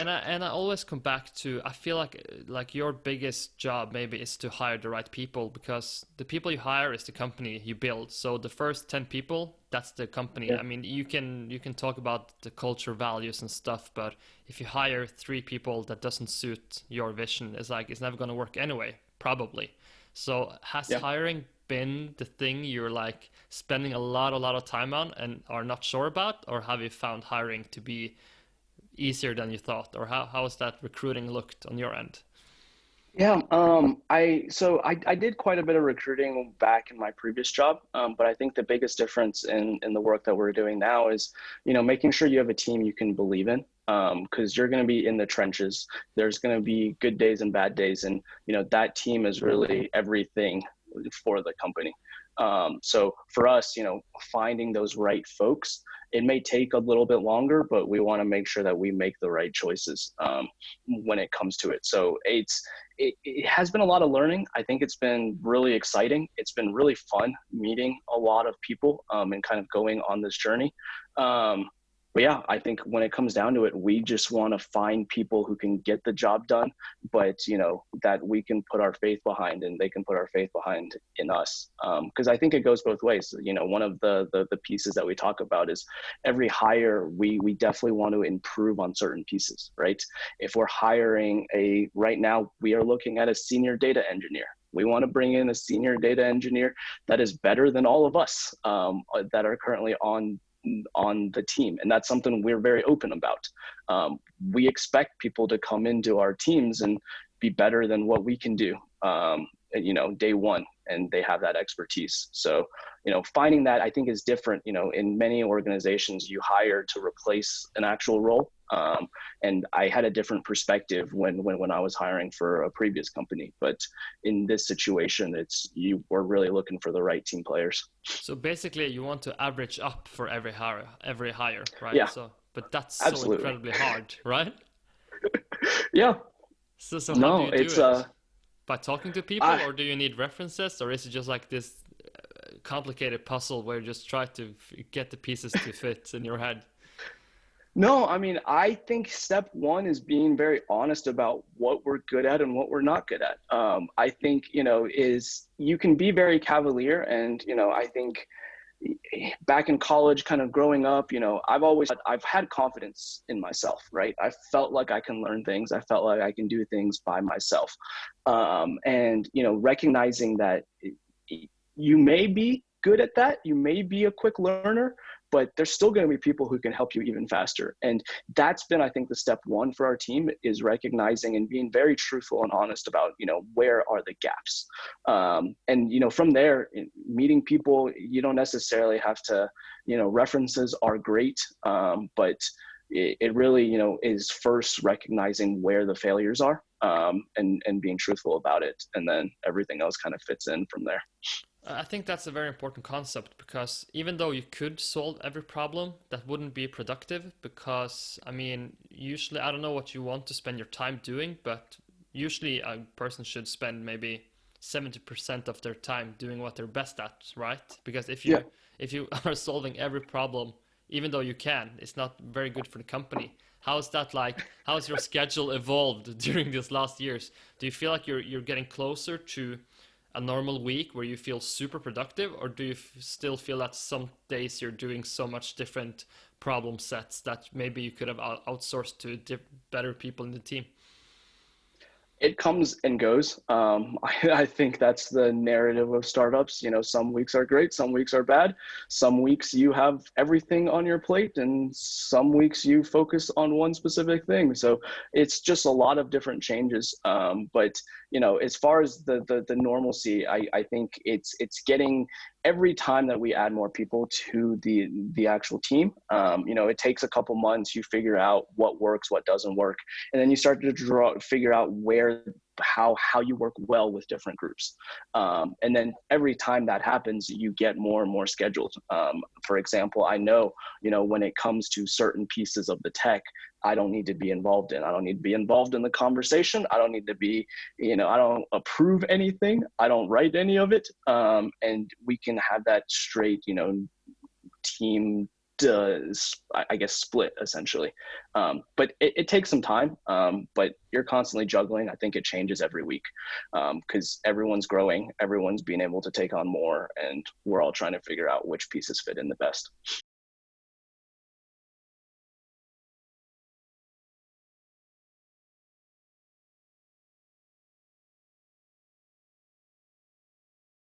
And I always come back to, I feel like your biggest job maybe is to hire the right people, because the people you hire is the company you build. So the first 10 people, that's the company. Yeah. I mean, you can talk about the culture, values and stuff, but if you hire three people that doesn't suit your vision, it's never going to work anyway, probably. So has Yeah. hiring been the thing you're like spending a lot of time on and are not sure about, or have you found hiring to be easier than you thought, or how has that recruiting looked on your end? Yeah, I did quite a bit of recruiting back in my previous job, but I think the biggest difference in the work that we're doing now is, making sure you have a team you can believe in, because you're going to be in the trenches. There's going to be good days and bad days, and that team is really everything for the company. So for us, finding those right folks, it may take a little bit longer, but we want to make sure that we make the right choices when it comes to it. So it has been a lot of learning. I think it's been really exciting. It's been really fun meeting a lot of people and kind of going on this journey. But yeah, I think when it comes down to it, we just want to find people who can get the job done, but that we can put our faith behind, and they can put our faith behind in us. Because I think it goes both ways. One of the pieces that we talk about is every hire, we definitely want to improve on certain pieces, right? If we're hiring right now, we are looking at a senior data engineer. We want to bring in a senior data engineer that is better than all of us that are currently on the team, and that's something we're very open about. We expect people to come into our teams and be better than what we can do day one, and they have that expertise. So finding that, I think, is different. In many organizations, you hire to replace an actual role, and I had a different perspective when I was hiring for a previous company, but in this situation, we're really looking for the right team players. So basically you want to average up for every hire, right? Yeah, So but that's so absolutely. incredibly hard, right? Yeah. So how do No, you do it's it? By talking to people, I or do you need references, or is it just like this complicated puzzle where you just try to get the pieces to fit in your head? No, I mean, I think step one is being very honest about what we're good at and what we're not good at. I think, is you can be very cavalier, and, I think back in college, kind of growing up, I've had confidence in myself, right? I felt like I can learn things. I felt like I can do things by myself. And, recognizing that you may be good at that, you may be a quick learner, but there's still going to be people who can help you even faster. And that's been, I think, the step one for our team, is recognizing and being very truthful and honest about, where are the gaps. And, from there, meeting people, you don't necessarily have to, references are great, but it really, is first recognizing where the failures are, and being truthful about it. And then everything else kind of fits in from there. I think that's a very important concept, because even though you could solve every problem, that wouldn't be productive, because, I mean, usually, I don't know what you want to spend your time doing, but usually a person should spend maybe 70% of their time doing what they're best at, right? Because if Yeah. you are solving every problem, even though you can, it's not very good for the company. How's that like? How's your schedule evolved during these last years? Do you feel like you're getting closer to a normal week where you feel super productive, or do you still feel that some days you're doing so much different problem sets that maybe you could have outsourced to better people in the team? It comes and goes. I think that's the narrative of startups. Some weeks are great, some weeks are bad. Some weeks you have everything on your plate, and some weeks you focus on one specific thing. So it's just a lot of different changes. But as far as the normalcy, I think it's getting, every time that we add more people to the actual team, it takes a couple months. You figure out what works, what doesn't work, and then you start to figure out how you work well with different groups. And then every time that happens, you get more and more scheduled. For example, I know, when it comes to certain pieces of the tech, I don't need to be involved in. I don't need to be involved in the conversation. I don't need to be, I don't approve anything. I don't write any of it. And we can have that straight, team I guess split essentially. But it takes some time. But you're constantly juggling. I think it changes every week because everyone's growing, everyone's being able to take on more, and we're all trying to figure out which pieces fit in the best.